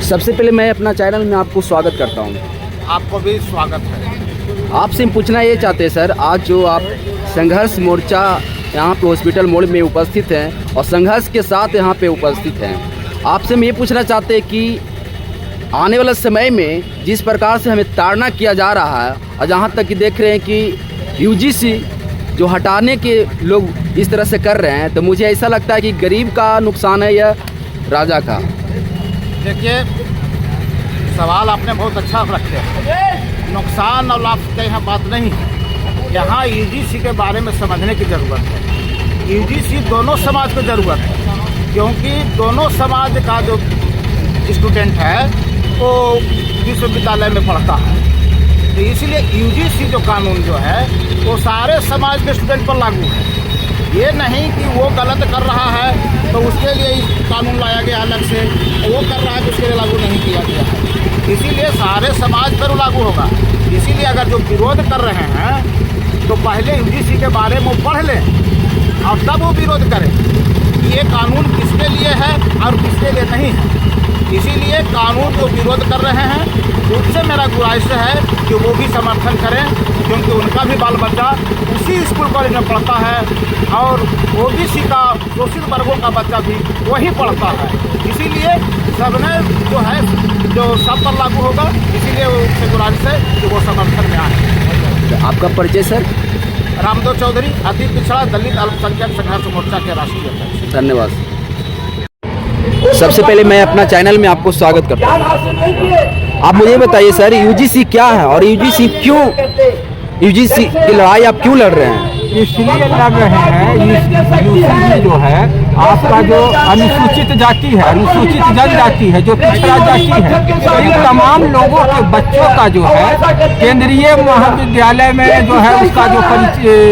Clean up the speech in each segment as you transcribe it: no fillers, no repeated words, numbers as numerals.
सबसे पहले मैं अपना चैनल में आपको स्वागत करता हूँ। आपको भी स्वागत है। आपसे हम पूछना ये चाहते हैं सर, आज जो आप संघर्ष मोर्चा यहाँ पे हॉस्पिटल मोड़ में उपस्थित हैं और संघर्ष के साथ यहाँ पे उपस्थित हैं, आपसे हम ये पूछना चाहते हैं कि आने वाले समय में जिस प्रकार से हमें ताड़ना किया जा रहा है और जहाँ तक कि देख रहे हैं कि यूजीसी जो हटाने के लोग इस तरह से कर रहे हैं, तो मुझे ऐसा लगता है कि गरीब का नुकसान है या राजा का। देखिए, सवाल आपने बहुत अच्छा रखे हैं। नुकसान और लाभ का यहाँ बात नहीं है। यहाँ यूजीसी के बारे में समझने की ज़रूरत है। यूजीसी दोनों समाज को ज़रूरत है, क्योंकि दोनों समाज का जो स्टूडेंट है वो विश्वविद्यालय में पढ़ता है। तो इसलिए यूजीसी जो कानून जो है वो सारे समाज के स्टूडेंट पर लागू है। ये नहीं कि वो गलत कर रहा है तो उसके लिए कानून लाया गया अलग से, वो कर रहा है तो उसके लिए लागू नहीं किया गया है। इसीलिए सारे समाज पर लागू होगा। इसीलिए अगर जो विरोध कर रहे हैं तो पहले यूजीसी के बारे में पढ़ लें और तब वो विरोध करें कि ये कानून किसके लिए है और किसके लिए नहीं है। इसीलिए कानून जो विरोध कर रहे हैं उनसे मेरा गुजारिश है कि वो भी समर्थन करें, क्योंकि उनका भी बाल बच्चा उसी स्कूल कॉलेज में पढ़ता है और ओबीसी का शोषित वर्गों का बच्चा भी वही पढ़ता है। इसीलिए सबने जो है जो सब पर लागू होगा। इसीलिए उनसे गुजारिश है कि वो समर्थन में आए। आपका परिचय सर? रामदेव चौधरी, अति पिछड़ा दलित अल्पसंख्यक संघर्ष मोर्चा के राष्ट्रीय अध्यक्ष। धन्यवाद। सबसे पहले मैं अपना चैनल में आपको स्वागत करता हूँ। आप मुझे बताइए सर, यूजीसी क्या है और यूजीसी की लड़ाई आप क्यों लड़ रहे हैं? इसलिए लड़ रहे हैं, यूजीसी जो है आपका जो अनुसूचित जाति है, अनुसूचित जनजाति है, जो पिछड़ा जाति है, तो इन तमाम लोगों के बच्चों का जो है केंद्रीय महाविद्यालय में जो है उसका जो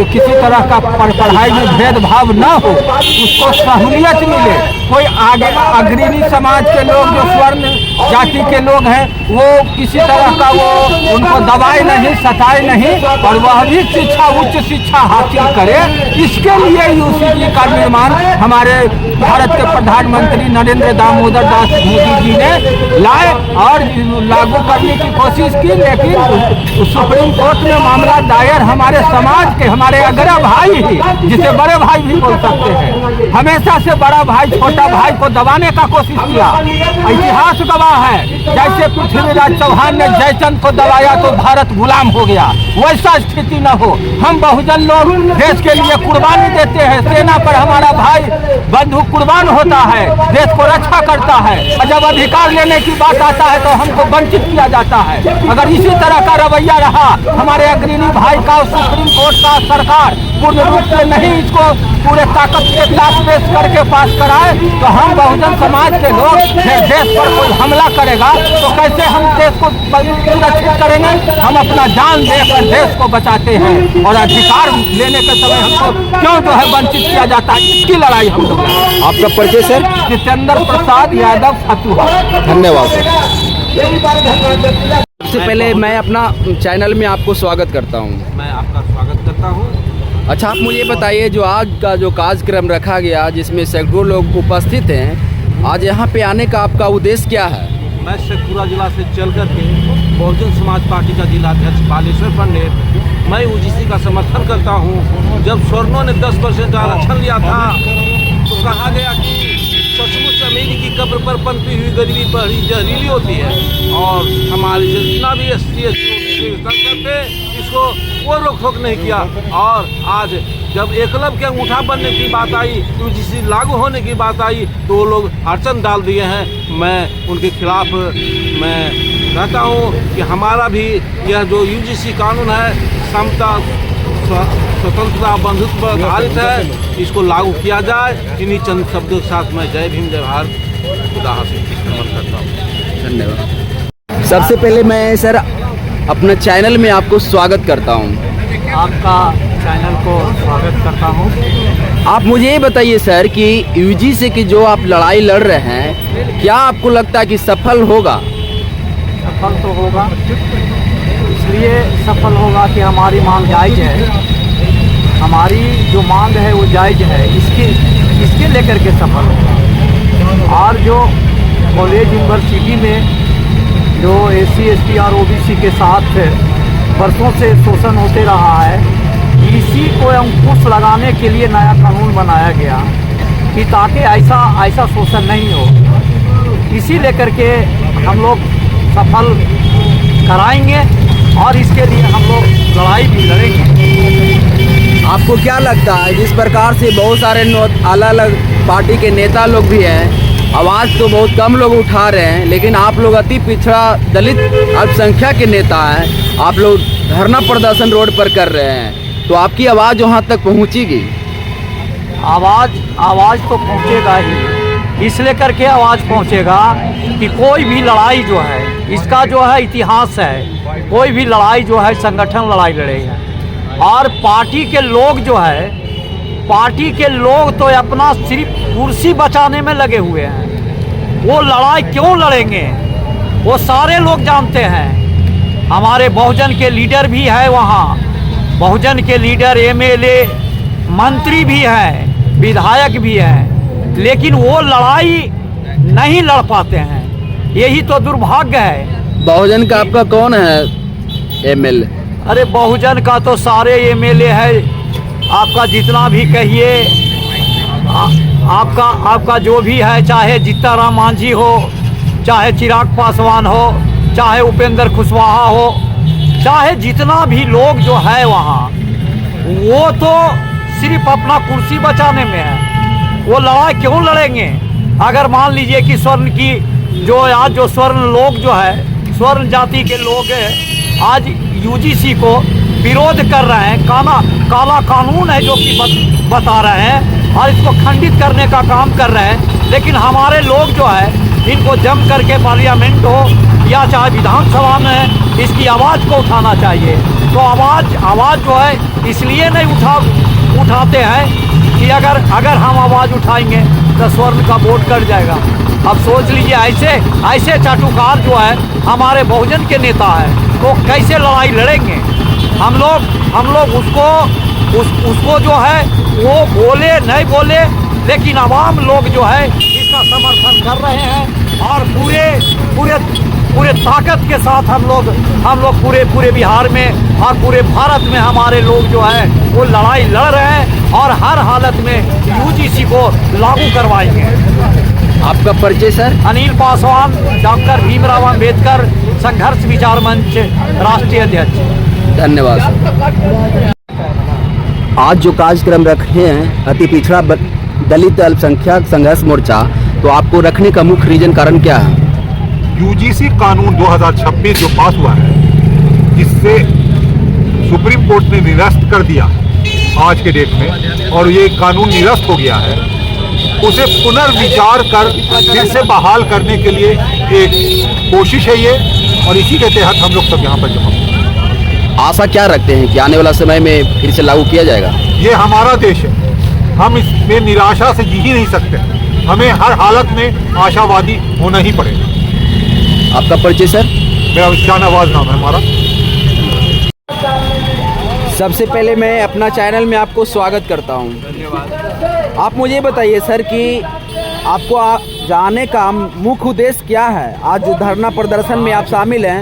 किसी तरह का पढ़ाई में भेदभाव न हो, उसको सहूलियत मिले। कोई आगे अग्रणी समाज के लोग जो स्वर्ण जाति के लोग हैं वो किसी तरह का वो उनको दबाए नहीं, सताए नहीं और वह भी शिक्षा उच्च शिक्षा हासिल करे। इसके लिए यूजीसी का निर्माण हमारे भारत के प्रधानमंत्री नरेंद्र दामोदर दास मोदी जी ने लाए और लागू करने की कोशिश की, लेकिन सुप्रीम कोर्ट में मामला दायर हमारे समाज के, हमारे अग्रणी भाई ही, जिसे बड़े भाई भी बोल सकते हैं, हमेशा से बड़ा भाई छोटा भाई को दबाने का कोशिश किया। इतिहास गवाह है, जैसे पृथ्वीराज चौहान ने जयचंद को दबाया तो भारत गुलाम हो गया, वैसा स्थिति न हो। हम बहुजन लोग देश के लिए कुर्बानी देते हैं, सेना पर हमारा भाई बंधु कुर्बान होता है, देश को रक्षा करता है, और जब अधिकार लेने की बात आता है तो हमको वंचित किया जाता है। अगर इसी तरह का रवैया रहा हमारे अग्रणी भाई का, सुप्रीम कोर्ट का, सरकार पूर्ण रूप से नहीं इसको पूरे ताकत के साथ पेश करके पास कराए तो हम बहुजन समाज के लोग देश पर कोई हमला करेगा तो कैसे हम देश को सुरक्षित करेंगे? हम अपना जान देकर देश को बचाते हैं और अधिकार लेने के समय हमको क्यों जो है वंचित किया जाता है, इसकी लड़ाई हम लोग। आपका परिचय सर? जितेंद्र प्रसाद यादव फतुहा। धन्यवाद। सबसे पहले मैं अपना चैनल में आपको स्वागत करता हूँ। मैं आपका स्वागत करता हूँ। अच्छा, आप मुझे बताइए, जो आज का जो कार्यक्रम रखा गया जिसमें सैकड़ों लोग उपस्थित हैं, आज यहाँ पे आने का आपका उद्देश्य क्या है? मैं शेखपुरा जिला से चल कर के बहुजन समाज पार्टी का जिला अध्यक्ष बालेश्वर पंडित, मैं यूजीसी का समर्थन करता हूँ। जब स्वर्णों ने 10% आरक्षण लिया था तो कहा गया कि सचमुच अमीरी की कब्र पर पनपी हुई गरीबी बड़ी जहरीली होती है और हमारे जितना भी SC/ST थे इसको वो रोक टोक नहीं किया। और आज जब एकलव्य के अंगूठा बनने की बात आई, यूजीसी लागू होने की बात आई तो वो लोग अड़चन डाल दिए हैं। मैं उनके खिलाफ मैं कहता हूँ कि हमारा भी यह जो यूजीसी कानून है समता स्वतंत्रता बंधुत्व पर आधारित है, इसको लागू किया जाए। इन्हीं चंद शब्दों के साथ मैं जय भीम जय भारत खुदा हाफिज़ करता हूँ। धन्यवाद। सबसे पहले मैं सर अपने चैनल में आपको स्वागत करता हूँ। आपका चैनल को स्वागत करता हूँ। आप मुझे ये बताइए सर कि यूजीसी की जो आप लड़ाई लड़ रहे हैं, क्या आपको लगता है कि सफल होगा? सफल तो होगा, इसलिए सफल होगा कि हमारी मांग जायज़ है, हमारी जो मांग है वो जायज़ है, इसके लेकर के सफल होगा। और जो कॉलेज यूनिवर्सिटी में जो SC ST और OBC के साथ वर्षों से शोषण होते रहा है, इसी को अंकुश लगाने के लिए नया कानून बनाया गया कि ताकि ऐसा शोषण नहीं हो। इसी लेकर के हम लोग सफल कराएंगे और इसके लिए हम लोग लड़ाई भी लड़ेंगे। आपको क्या लगता है जिस प्रकार से बहुत सारे अलग अलग पार्टी के नेता लोग भी हैं, आवाज़ तो बहुत कम लोग उठा रहे हैं, लेकिन आप लोग अति पिछड़ा दलित अल्पसंख्यक के नेता हैं, आप लोग धरना प्रदर्शन रोड पर कर रहे हैं, तो आपकी आवाज़ वहाँ तक पहुँचेगी? आवाज़ तो पहुँचेगा ही, इसलिए करके आवाज़ पहुँचेगा कि कोई भी लड़ाई जो है, इसका जो है इतिहास है, कोई भी लड़ाई जो है संगठन लड़ाई लड़ेगा। और पार्टी के लोग जो है, पार्टी के लोग तो अपना सिर्फ कुर्सी बचाने में लगे हुए हैं। वो लड़ाई क्यों लड़ेंगे वो सारे लोग जानते हैं। हमारे बहुजन के लीडर भी है वहाँ, बहुजन के लीडर MLA मंत्री भी हैं, विधायक भी हैं, लेकिन वो लड़ाई नहीं लड़ पाते हैं। यही तो दुर्भाग्य है। बहुजन का आपका कौन है MLA? अरे बहुजन का तो सारे MLA है, आपका जितना भी कहिए, आपका जो भी है, चाहे जीताराम मांझी हो, चाहे चिराग पासवान हो, चाहे उपेंद्र कुशवाहा हो, चाहे जितना भी लोग जो है वहाँ, वो तो सिर्फ अपना कुर्सी बचाने में है। वो लड़ाई क्यों लड़ेंगे? अगर मान लीजिए कि स्वर्ण की जो आज जो स्वर्ण लोग जो है, स्वर्ण जाति के लोग आज UGC को विरोध कर रहे हैं, काला कानून है जो कि बता रहे हैं और इसको खंडित करने का काम कर रहे हैं, लेकिन हमारे लोग जो है इनको जम करके पार्लियामेंट हो या चाहे विधानसभा में इसकी आवाज़ को उठाना चाहिए। तो आवाज़ जो है इसलिए नहीं उठाते हैं कि अगर हम आवाज़ उठाएंगे तो स्वर्ण का वोट कट जाएगा। अब सोच लीजिए, ऐसे चाटुकार जो है हमारे बहुजन के नेता है, तो कैसे लड़ाई लड़ेंगे? हम लोग उसको जो है वो बोले नहीं बोले, लेकिन आवाम लोग जो है इसका समर्थन कर रहे हैं और पूरे ताकत के साथ हम लोग पूरे बिहार में और पूरे भारत में हमारे लोग जो है वो लड़ाई लड़ रहे हैं और हर हालत में UGC को लागू करवाएंगे। आपका परिचय सर? अनिल पासवान, डॉक्टर भीमराव अंबेडकर संघर्ष विचार मंच राष्ट्रीय अध्यक्ष। धन्यवाद सर। आज जो कार्यक्रम रखे हैं अति पिछड़ा दलित अल्पसंख्यक संघर्ष मोर्चा, तो आपको रखने का मुख्य रीजन कारण क्या है? UGC कानून 2026 जो पास हुआ है, जिससे सुप्रीम कोर्ट ने निरस्त कर दिया आज के डेट में, और ये कानून निरस्त हो गया है, उसे पुनर्विचार कर फिर से बहाल करने के लिए एक कोशिश है ये, और इसी के तहत हम लोग सब यहाँ पर जमा हुए। आशा क्या रखते हैं कि आने वाला समय में फिर से लागू किया जाएगा? ये हमारा देश है, हम इसमें निराशा से जी ही नहीं सकते, हमें हर हालत में आशावादी होना ही पड़ेगा। आपका परिचय सर? मेरा शाहनवाज नाम है हमारा। सबसे पहले मैं अपना चैनल में आपको स्वागत करता हूं। धन्यवाद। आप मुझे बताइए सर कि आपको जाने का मुख्य उद्देश्य क्या है? आज जो धरना प्रदर्शन में आप शामिल हैं।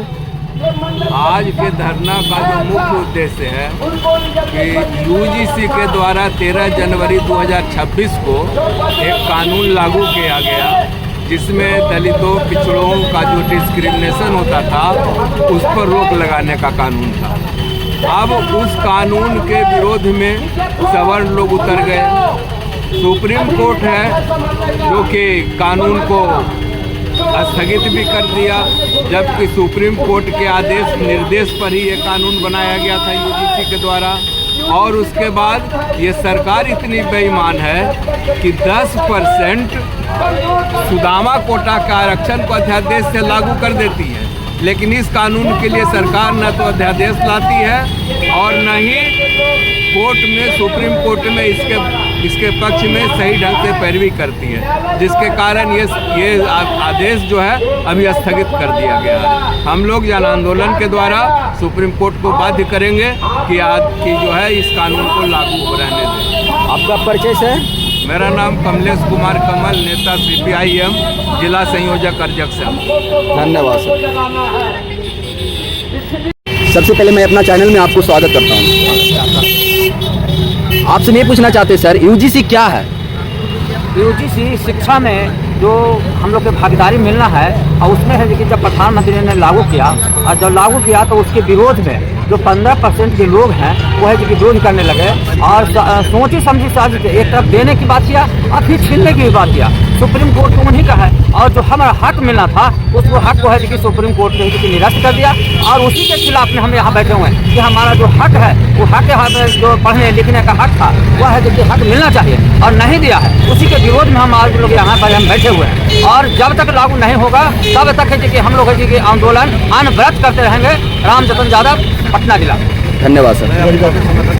आज के धरना का जो मुख्य उद्देश्य है कि UGC के द्वारा 13 जनवरी 2026 को एक कानून लागू किया गया, जिसमें दलितों पिछड़ों का जो डिस्क्रिमिनेशन होता था उस पर रोक लगाने का कानून था। अब उस कानून के विरोध में सवर्ण लोग उतर गए। सुप्रीम कोर्ट है जो कि कानून को स्थगित भी कर दिया, जबकि सुप्रीम कोर्ट के आदेश निर्देश पर ही ये कानून बनाया गया था UGC के द्वारा। और उसके बाद ये सरकार इतनी बेईमान है कि 10% सुदामा कोटा का आरक्षण को अध्यादेश से लागू कर देती है, लेकिन इस कानून के लिए सरकार न तो अध्यादेश लाती है और न ही कोर्ट में, सुप्रीम कोर्ट में इसके पक्ष में सही ढंग से पैरवी करती है, जिसके कारण ये आदेश जो है अभी स्थगित कर दिया गया है। हम लोग जन आंदोलन के द्वारा सुप्रीम कोर्ट को बाध्य करेंगे कि जो है इस कानून को लागू रहने दें। आपका परिचय सर? मेरा नाम कमलेश कुमार कमल, नेता CPIM, जिला संयोजक अध्यक्ष। धन्यवाद सर। सबसे पहले मैं अपना चैनल में आपको स्वागत करता हूँ। आपसे ये पूछना चाहते हैं सर, UGC क्या है? UGC शिक्षा में जो हम लोग के भागीदारी मिलना है, और उसमें है कि जब प्रधानमंत्री ने लागू किया, और जब लागू किया तो उसके विरोध में जो 15% के लोग हैं वो है कि विरोध करने लगे, और सोची समझी साझ एक तरफ देने की बात किया और फिर छीनने की भी बात किया। सुप्रीम कोर्ट तो उन्हीं का है, और जो हमारा हक मिलना था उसको हक को है कि सुप्रीम कोर्ट ने निरस्त कर दिया, और उसी के खिलाफ में हम यहाँ बैठे हुए हैं कि हमारा जो हक है वो हक जो पढ़ने लिखने का हक था वह है कि हक मिलना चाहिए और नहीं दिया है। उसी के विरोध में हम आज लोग यहाँ पर हम बैठे हुए हैं, और जब तक लागू नहीं होगा तब तक है कि हम लोग है कि आंदोलन अनवरत करते रहेंगे। रामजतन यादव, पटना जिला। धन्यवाद सर।